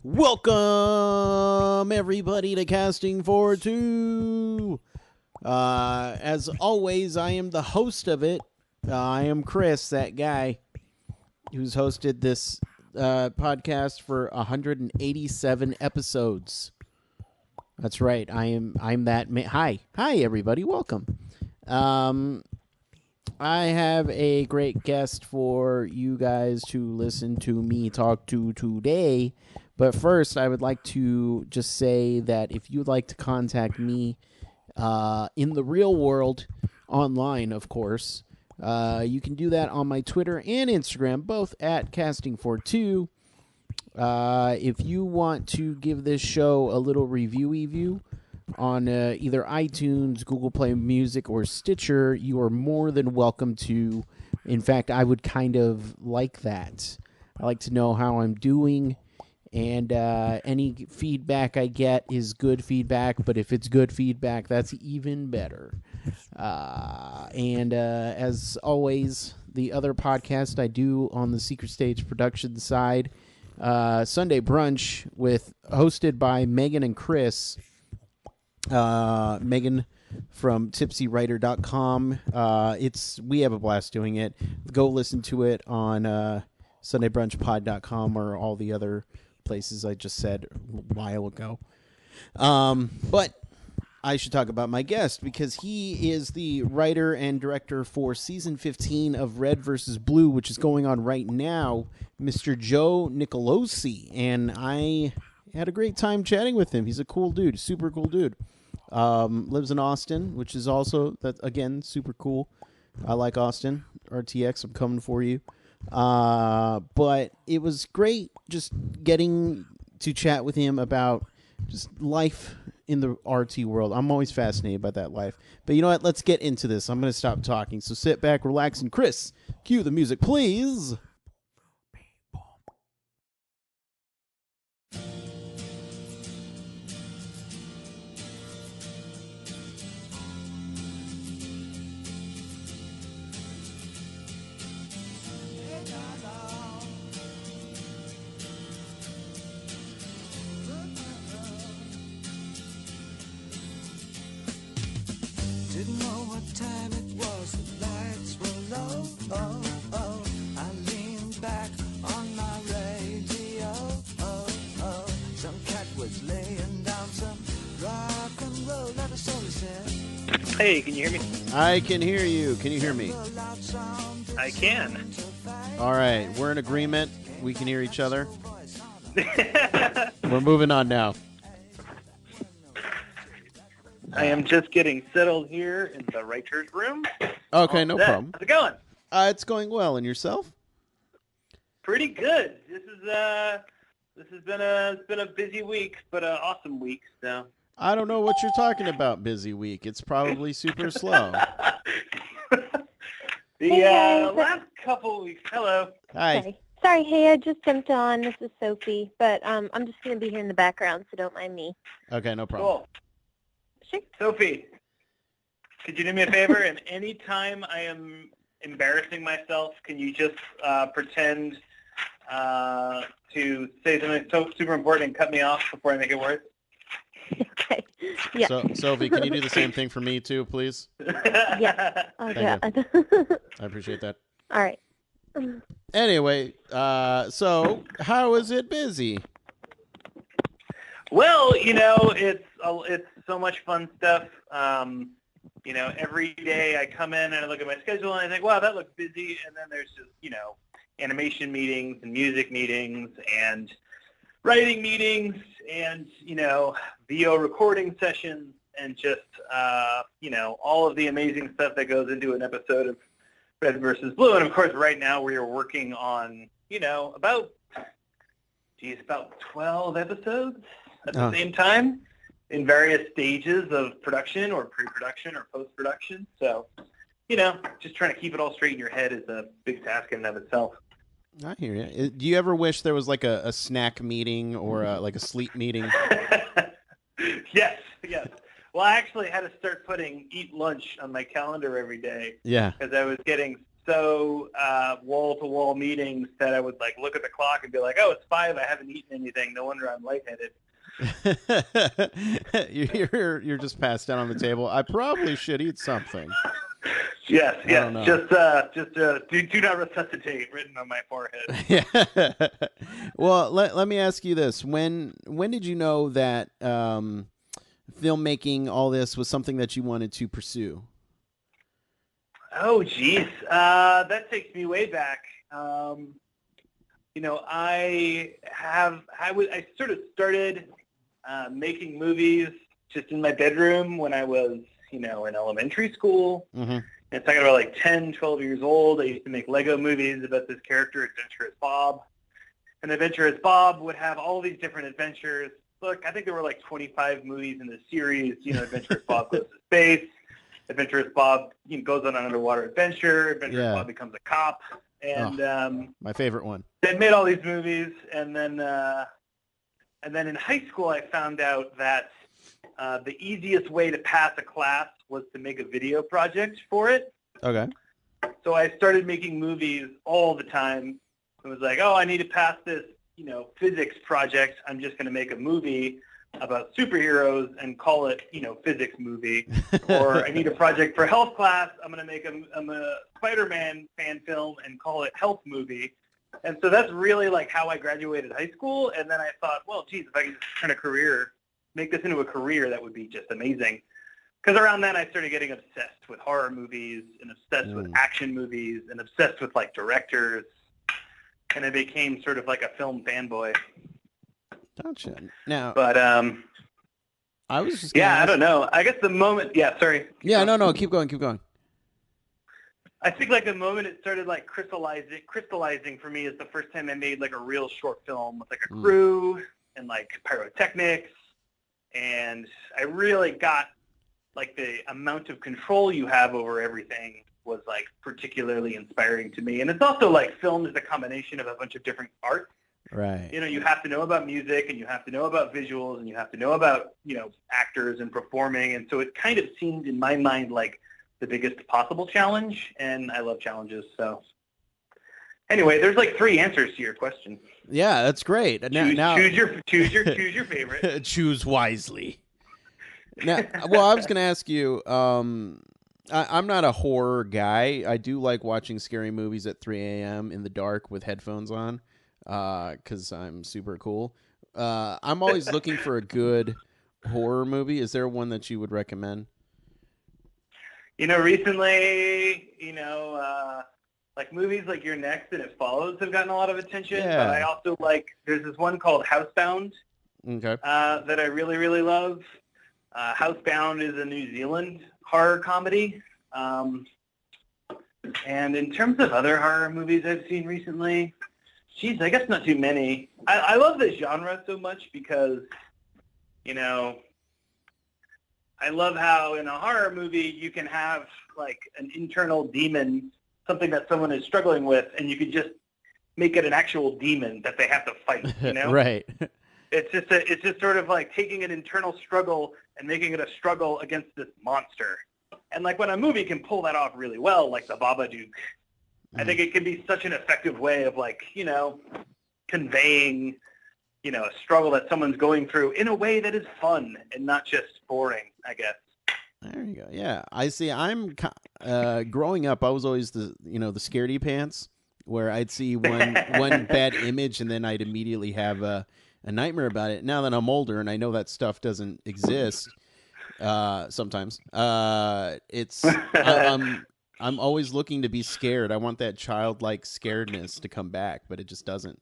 Welcome, everybody, to Casting for Two. As always, I am the host of it. I am Chris, that guy who's hosted this podcast for 187 episodes. That's right. I'm that. Hi, everybody. Welcome. I have a great guest for you guys to listen to me talk to today. But first, I would like to just say that if you'd like to contact me in the real world, online, of course, you can do that on my Twitter and Instagram, both at Casting42. If you want to give this show a little review on either iTunes, Google Play Music, or Stitcher, you are more than welcome to. In fact, I would kind of like that. I like to know how I'm doing. And any feedback I get is good feedback, but if it's good feedback, that's even better. And as always, the other podcast I do on the Secret Stage production side, Sunday Brunch, hosted by Megan and Chris. Megan from tipsywriter.com. We have a blast doing it. Go listen to it on sundaybrunchpod.com or all the other places I just said a while ago. But I should talk about my guest because he is the writer and director for season 15 of Red vs. Blue, which is going on right now, Mr. Joe Nicolosi. And I had a great time chatting with him. He's a cool dude, super cool dude. Lives in Austin, which is also, again, super cool. I like Austin. RTX, I'm coming for you. But it was great just getting to chat with him about just life in the RT world. I'm always fascinated by that life. But you know what? Let's get into this. I'm going to stop talking. So sit back, relax, and Chris, cue the music, please. Didn't know what time it was, the lights were low. Oh, oh, I leaned back on my radio. Oh, oh, some cat was laying down some rock and roll. Let us all listen. Hey, can you hear me? I can hear you. Can you hear me? I can. All right. We're in agreement. We can hear each other. We're moving on now. I am just getting settled here in the writer's room. Okay, no problem. How's it going? It's going well. And yourself? Pretty good. This has been a busy week, but an awesome week. So I don't know what you're talking about. Busy week. It's probably super slow. The last couple weeks. Hello. Hi. Sorry, hey, I just jumped on. This is Sophie, but I'm just going to be here in the background, so don't mind me. Okay, no problem. Cool. Sure. Sophie, could you do me a favor? And any time I am embarrassing myself, can you just pretend to say something so super important and cut me off before I make it worse? Okay. Yeah. So, Sophie, can you do the same thing for me too, please? Yeah. Oh, Thank God. I appreciate that. All right. Anyway, so how is it busy? Well, it's so much fun stuff. Every day I come in and I look at my schedule and I think, wow, that looks busy. And then there's just, animation meetings and music meetings and writing meetings and, VO recording sessions and just, all of the amazing stuff that goes into an episode of Red versus Blue. And, of course, right now we are working on, about 12 episodes at the same time in various stages of production or pre-production or post-production. So, just trying to keep it all straight in your head is a big task in and of itself. I hear you. Do you ever wish there was like a snack meeting or like a sleep meeting? Yes. Well, I actually had to start putting eat lunch on my calendar every day. Yeah. Because I was getting so wall-to-wall meetings that I would like look at the clock and be like, oh, it's 5. I haven't eaten anything. No wonder I'm lightheaded. You're just passed out on the table. I probably should eat something. Yes. don't know. Just do not resuscitate written on my forehead. Yeah. Well, let me ask you this: when did you know that filmmaking, all this, was something that you wanted to pursue? Oh, geez. That takes me way back. I sort of started making movies just in my bedroom when I was, in elementary school. Mm-hmm. And talking about like 10, 12 years old. I used to make Lego movies about this character, Adventurous Bob. And Adventurous Bob would have all these different adventures. Look, I think there were like 25 movies in the series. Adventurous Bob goes to space. Adventurous Bob goes on an underwater adventure. Adventurous Bob becomes a cop. And my favorite one. They made all these movies, and then in high school I found out that the easiest way to pass a class was to make a video project for it. Okay. So I started making movies all the time. It was like, oh, I need to pass this, physics project. I'm just going to make a movie about superheroes and call it, physics movie. Or I need a project for health class. I'm going to make a Spider-Man fan film and call it health movie. And so that's really like how I graduated high school. And then I thought, well, geez, if I could just make this into a career, that would be just amazing. Because around then I started getting obsessed with horror movies and obsessed with action movies and obsessed with like directors. And I became sort of like a film fanboy. Gotcha. Now, but I was just I don't know. I guess the moment, sorry. No, keep going. I think like the moment it started like crystallizing for me is the first time I made like a real short film with like a crew and like pyrotechnics, and I really got like the amount of control you have over everything was like particularly inspiring to me. And it's also like film is a combination of a bunch of different art. Right. You have to know about music, and you have to know about visuals, and you have to know about, actors and performing. And so it kind of seemed in my mind like the biggest possible challenge, and I love challenges. So anyway, there's like 3 answers to your question. Yeah, that's great. Choose your favorite. Choose wisely. Now, well, I was going to ask you, I'm not a horror guy. I do like watching scary movies at 3 a.m. in the dark with headphones on, because I'm super cool. I'm always looking for a good horror movie. Is there one that you would recommend? Recently, like movies like You're Next and It Follows have gotten a lot of attention. Yeah. But I also there's this one called Housebound that I really, really love. Housebound is a New Zealand horror comedy. And in terms of other horror movies I've seen recently, geez, I guess not too many. I love this genre so much because, I love how in a horror movie you can have like an internal demon, something that someone is struggling with, and you can just make it an actual demon that they have to fight, Right. It's just sort of like taking an internal struggle and making it a struggle against this monster. And like when a movie can pull that off really well, like The Babadook, I think it can be such an effective way of like, conveying, a struggle that someone's going through in a way that is fun and not just boring, I guess. There you go. Yeah, I see. I'm growing up. I was always the the scaredy pants, where I'd see one bad image and then I'd immediately have a nightmare about it. Now that I'm older and I know that stuff doesn't exist, sometimes I'm always looking to be scared. I want that childlike scaredness to come back, but it just doesn't.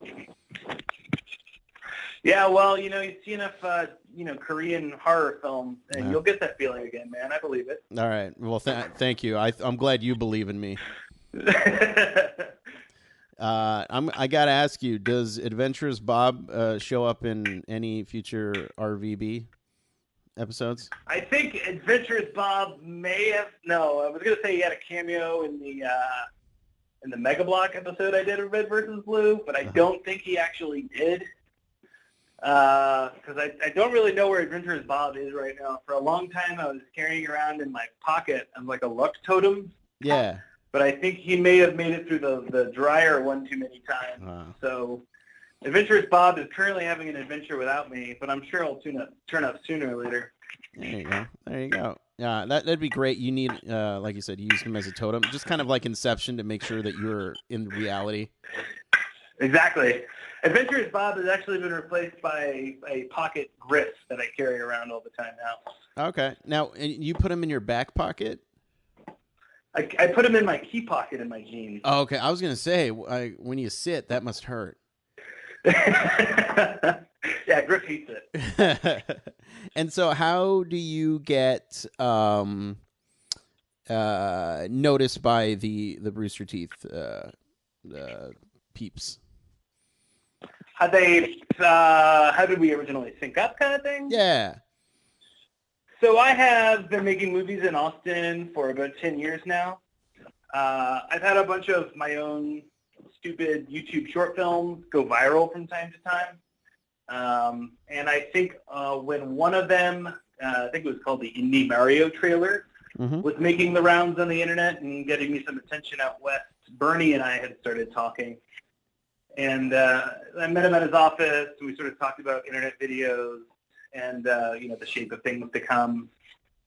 Yeah, well, you see enough, Korean horror films, and you'll get that feeling again, man. I believe it. All right. Well, thank you. I'm glad you believe in me. I gotta ask you: does Adventurous Bob show up in any future RVB episodes? I think Adventurous Bob may have. No, I was gonna say he had a cameo in the Mega Block episode I did of Red vs. Blue, but I don't think he actually did. Because I don't really know where Adventurous Bob is right now. For a long time, I was carrying around in my pocket like a luck totem. Yeah. but I think he may have made it through the dryer one too many times. Wow. So Adventurous Bob is currently having an adventure without me, but I'm sure it'll turn up sooner or later. There you go. There you go. Yeah, that'd be great. You need, like you said, you use him as a totem, just kind of like Inception to make sure that you're in reality. Exactly. Adventurous Bob has actually been replaced by a pocket grip that I carry around all the time now. Okay. Now, you put him in your back pocket? I put him in my key pocket in my jeans. Oh, okay. I was going to say, when you sit, that must hurt. Yeah, Griff hates it. And so how do you get noticed by the Rooster Teeth peeps? How did we originally sync up kind of thing? Yeah. So I have been making movies in Austin for about 10 years now. I've had a bunch of my own stupid YouTube short films go viral from time to time. And I think when one of them, I think it was called the Indie Mario trailer, was making the rounds on the internet and getting me some attention out west, Bernie and I had started talking. And I met him at his office, and we sort of talked about internet videos and, the shape of things to come.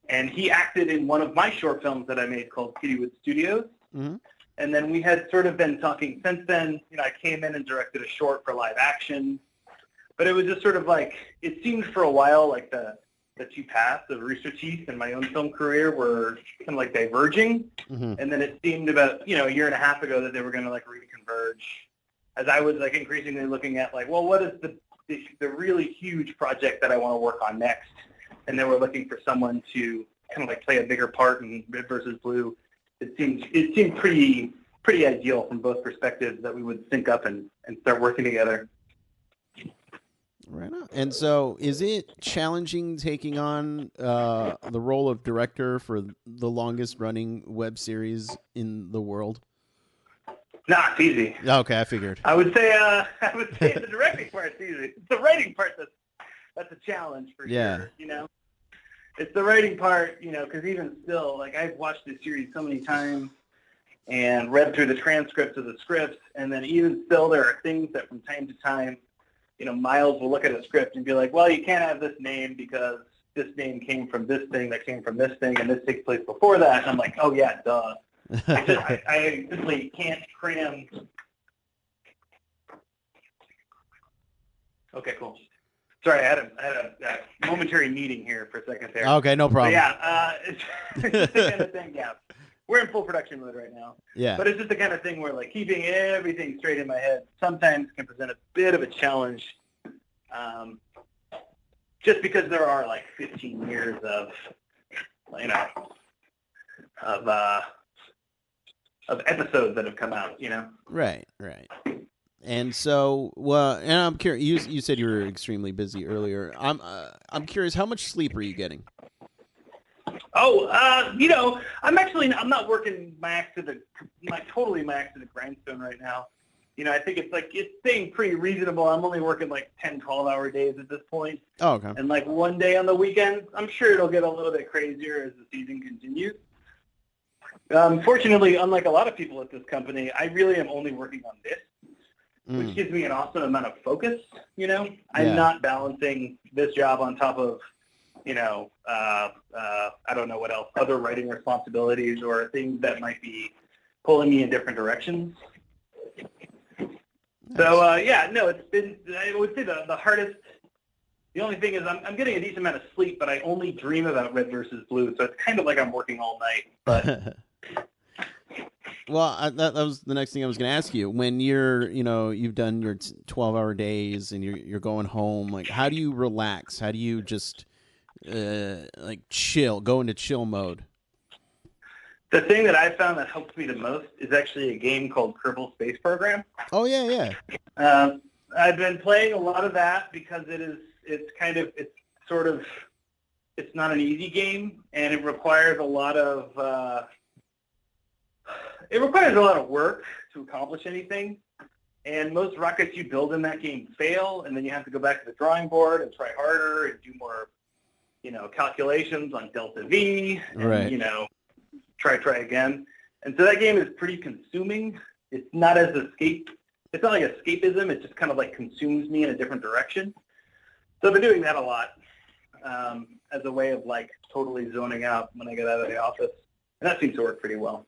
And he acted in one of my short films that I made called Kittywood Studios. And then we had sort of been talking since then. I came in and directed a short for live action. But it was just sort of like, it seemed for a while like the two paths of Rooster Teeth and my own film career were kind of like diverging. And then it seemed about, a year and a half ago that they were going to like reconverge. As I was like increasingly looking at like, well, what is the really huge project that I want to work on next? And they were looking for someone to kind of like play a bigger part in Red versus Blue. It seemed pretty ideal from both perspectives that we would sync up and start working together. Right on. And so is it challenging taking on the role of director for the longest running web series in the world? Nah, it's easy. Okay, I figured. I would say the directing part's easy. It's the writing part that's a challenge for sure. It's the writing part, because even still, like I've watched this series so many times and read through the transcripts of the scripts, and then even still there are things that from time to time, Miles will look at a script and be like, well, you can't have this name because this name came from this thing that came from this thing, and this takes place before that. And I'm like, oh yeah, duh. I simply can't cram. Okay, cool. Sorry, I had a momentary meeting here for a second there. Okay, no problem. But yeah, it's just the kind of thing. Yeah, we're in full production mode right now. Yeah. But it's just the kind of thing where like keeping everything straight in my head sometimes can present a bit of a challenge. Just because there are like 15 years of episodes that have come out, Right. And so, and I'm curious. You said you were extremely busy earlier. I'm curious, how much sleep are you getting? Oh, I'm not working totally my axe to the grindstone right now. I think it's staying pretty reasonable. I'm only working like 10, 12-hour days at this point. Oh, okay. And like one day on the weekends, I'm sure it'll get a little bit crazier as the season continues. Fortunately, unlike a lot of people at this company, I really am only working on this, which gives me an awesome amount of focus. I'm not balancing this job on top of, I don't know what else, other writing responsibilities or things that might be pulling me in different directions. Nice. So, it's been, I would say the hardest, the only thing is I'm getting a decent amount of sleep, but I only dream about Red versus Blue, so it's kind of like I'm working all night. But well, that was the next thing I was going to ask you. When you've done your 12-hour days and you're going home, like how do you relax? How do you just chill, go into chill mode? The thing that I found that helps me the most is actually a game called Kerbal Space Program. Oh yeah. I've been playing a lot of that because it's not an easy game, and it requires a lot of work to accomplish anything. And most rockets you build in that game fail, and then you have to go back to the drawing board and try harder and do more, calculations on delta V, and, right. Try again. And so that game is pretty consuming. It's not as it's not like escapism. It just kind of like consumes me in a different direction. So I've been doing that a lot as a way of like totally zoning out when I get out of the office. And that seems to work pretty well.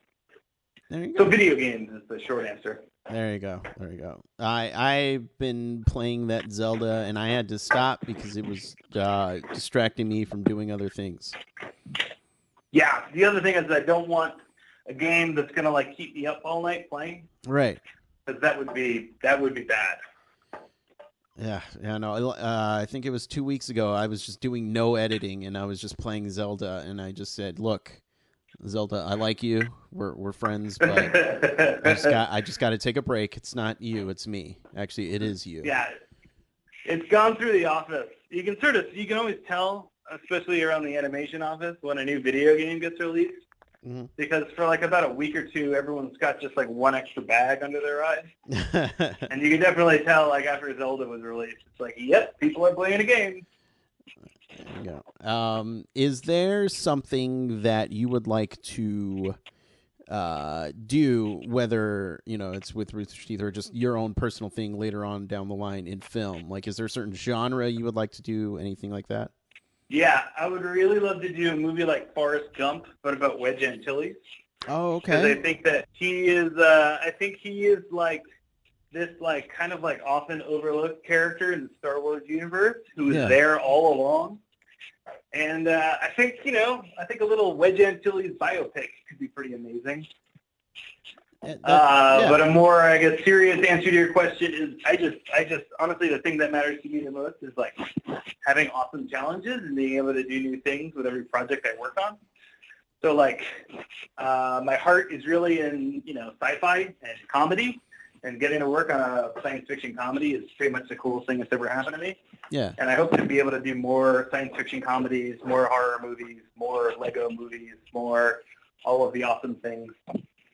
There you go. So video games is the short answer. There you go. There you go. I've been playing that Zelda, and I had to stop because it was distracting me from doing other things. Yeah. The other thing is I don't want a game that's going to like keep me up all night playing. Right. Because that would be bad. Yeah. No. I think it was 2 weeks ago. I was just doing no editing, and I was just playing Zelda, and I just said, "Look, Zelda, I like you. We're friends, but I just got to take a break. It's not you, it's me. Actually, it is you." Yeah, it's gone through the office. You can always tell, especially around the animation office, when a new video game gets released, because for like about a week or two, everyone's got just like one extra bag under their eyes, and you can definitely tell like after Zelda was released, it's like, yep, people are playing a game. There you go. Is there something that you would like to do, whether it's with Rooster Teeth or just your own personal thing later on down the line in film? Like, is there a certain genre you would like to do? Anything like that? Yeah, I would really love to do a movie like Forrest Gump, but about Wedge Antilles. Oh, okay. Because I think that he is like this like kind of like often overlooked character in the Star Wars universe who is there all along. And I think a little Wedge Antilles biopic could be pretty amazing. But a more, I guess, serious answer to your question is I just honestly, the thing that matters to me the most is like having awesome challenges and being able to do new things with every project I work on. So like my heart is really in, sci-fi and comedy, and getting to work on a science fiction comedy is pretty much the coolest thing that's ever happened to me. Yeah. And I hope to be able to do more science fiction comedies, more horror movies, more Lego movies, more all of the awesome things.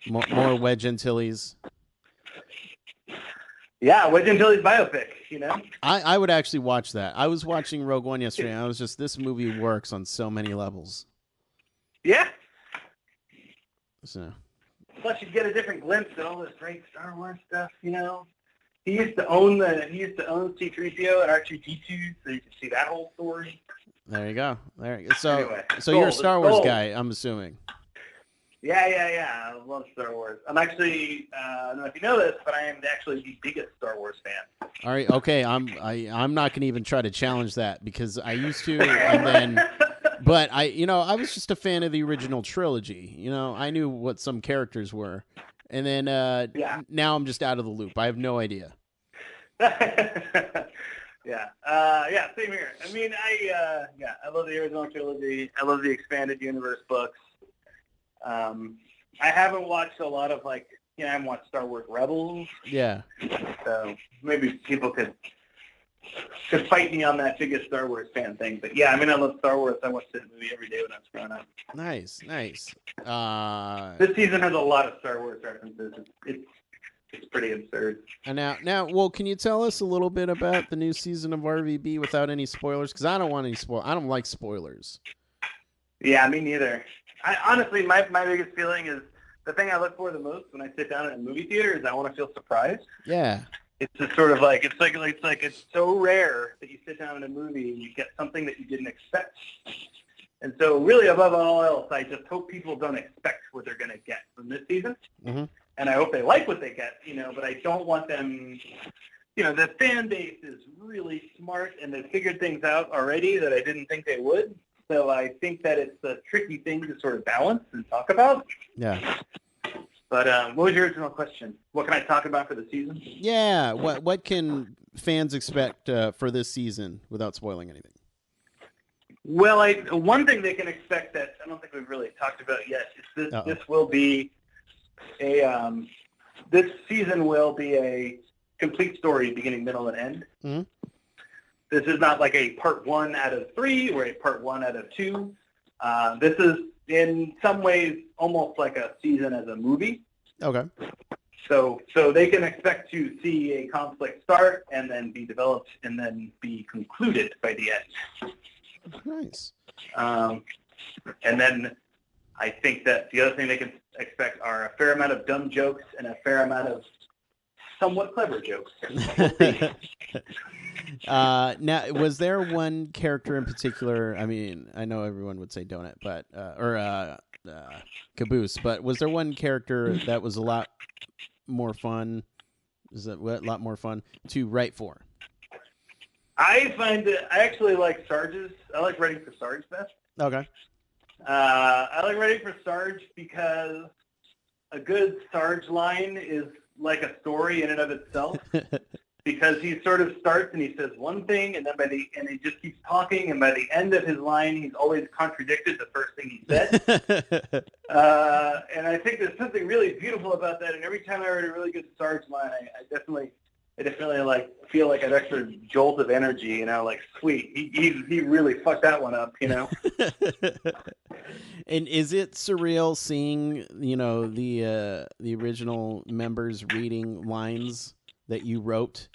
More Wedge Antilles. Yeah, Wedge Antilles biopic, I would actually watch that. I was watching Rogue One yesterday, and I was just, this movie works on so many levels. Yeah. So. Plus, you get a different glimpse at all this great Star Wars stuff, He used to own C-3PO and R2-D2, so you can see that whole story. There you go. So, anyway, so you're a Star Wars guy, I'm assuming. Yeah. I love Star Wars. I'm actually, I don't know if you know this, but I am actually the biggest Star Wars fan. All right. Okay. I'm not going to even try to challenge that because I used to, and then, but I was just a fan of the original trilogy. I knew what some characters were, and then now I'm just out of the loop. I have no idea. Yeah, same here. I mean, I love the original trilogy. I love the expanded universe books. I haven't watched a lot of I haven't watched Star Wars Rebels. Yeah. So maybe people could fight me on that biggest Star Wars fan thing. But yeah, I mean, I love Star Wars. I watched that movie every day when I was growing up. Nice. This season has a lot of Star Wars references. It's pretty absurd. And now, well, can you tell us a little bit about the new season of RVB without any spoilers? Because I don't want any I don't like spoilers. Yeah, me neither. Honestly, my biggest feeling is the thing I look for the most when I sit down in a movie theater is I want to feel surprised. Yeah. It's just sort of like it's so rare that you sit down in a movie and you get something that you didn't expect. And so really above all else, I just hope people don't expect what they're going to get from this season. Mm-hmm. And I hope they like what they get, but I don't want them, the fan base is really smart and they've figured things out already that I didn't think they would. So I think that it's a tricky thing to sort of balance and talk about. Yeah. But what was your original question? What can I talk about for the season? Yeah. What can fans expect for this season without spoiling anything? Well, one thing they can expect that I don't think we've really talked about yet is this will be this season will be a complete story, beginning, middle, and end. Mm-hmm. This is not like a part 1 out of 3 or a part 1 out of 2. This is in some ways almost like a season as a movie. Okay. So they can expect to see a conflict start and then be developed and then be concluded by the end. Nice. And then I think that the other thing they can expect are a fair amount of dumb jokes and a fair amount of somewhat clever jokes. We'll see. Now, was there one character in particular? I mean, I know everyone would say Donut, but Caboose. But was there one character that was a lot more fun? Is that a lot more fun to write for? I find that I actually like Sarge's. I like writing for Sarge best. Okay. I like writing for Sarge because a good Sarge line is like a story in and of itself. Because he sort of starts and he says one thing, and then and he just keeps talking, and by the end of his line, he's always contradicted the first thing he said. And I think there's something really beautiful about that. And every time I write a really good Sarge line, I definitely like feel like an extra jolt of energy. You know, like sweet, he really fucked that one up. You know. And is it surreal seeing the original members reading lines that you wrote?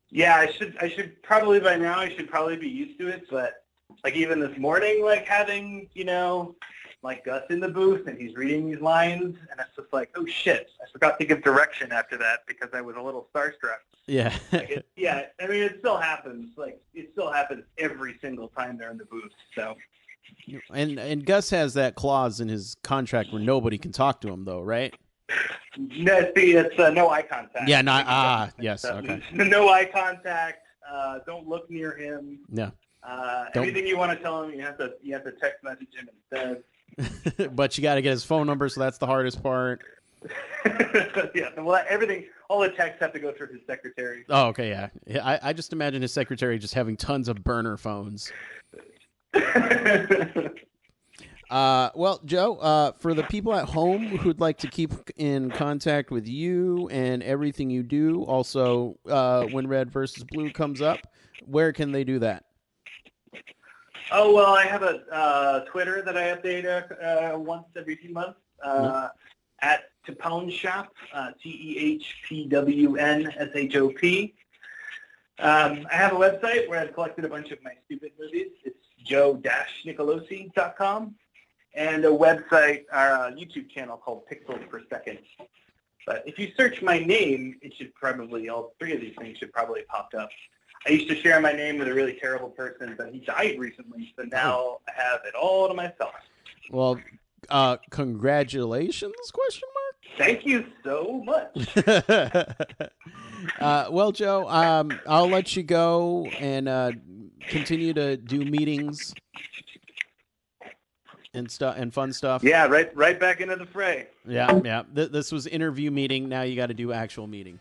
Yeah, I should probably by now. I should probably be used to it, but like even this morning, like having like Gus in the booth and he's reading these lines, and it's just like, oh shit, I forgot to give direction after that because I was a little starstruck. Yeah. I mean, it still happens. Like it still happens every single time they're in the booth. So. And Gus has that clause in his contract where nobody can talk to him, though, right? No, see, it's no eye contact. Yeah, yes, okay. No eye contact. Don't look near him. Yeah. Anything you want to tell him, you have to text message him instead. But you got to get his phone number, so that's the hardest part. Yeah. Well, all the texts have to go through his secretary. Oh, okay, yeah. I just imagine his secretary just having tons of burner phones. Well, Joe, for the people at home who'd like to keep in contact with you and everything you do, also when Red versus Blue comes up, where can they do that? Oh, well, I have a Twitter that I update once every few months at Tapone Shop, TEHPWNSHOP. I have a website where I've collected a bunch of my stupid movies. It's joe-nicolosi.com. And a website, or a YouTube channel called Pixels Per Second. But if you search my name, it should probably, all three of these things should probably pop up. I used to share my name with a really terrible person, but he died recently, so now I have it all to myself. Well, congratulations, question mark? Thank you so much. Well, Joe, I'll let you go and continue to do meetings and fun stuff. Yeah, right back into the fray. Yeah. This was interview meeting. Now you got to do actual meeting.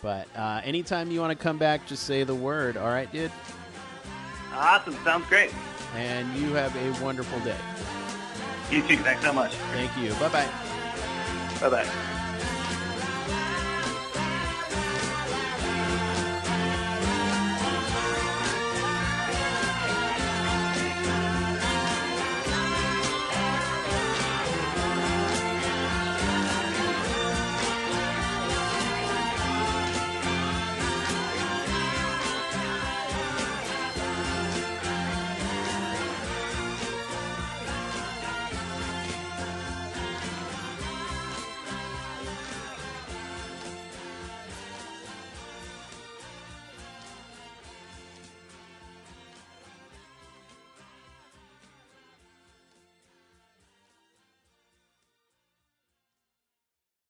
But anytime you want to come back, just say the word. All right, dude? Awesome. Sounds great. And you have a wonderful day. You too. Thanks so much. Thank you. Bye-bye. Bye-bye.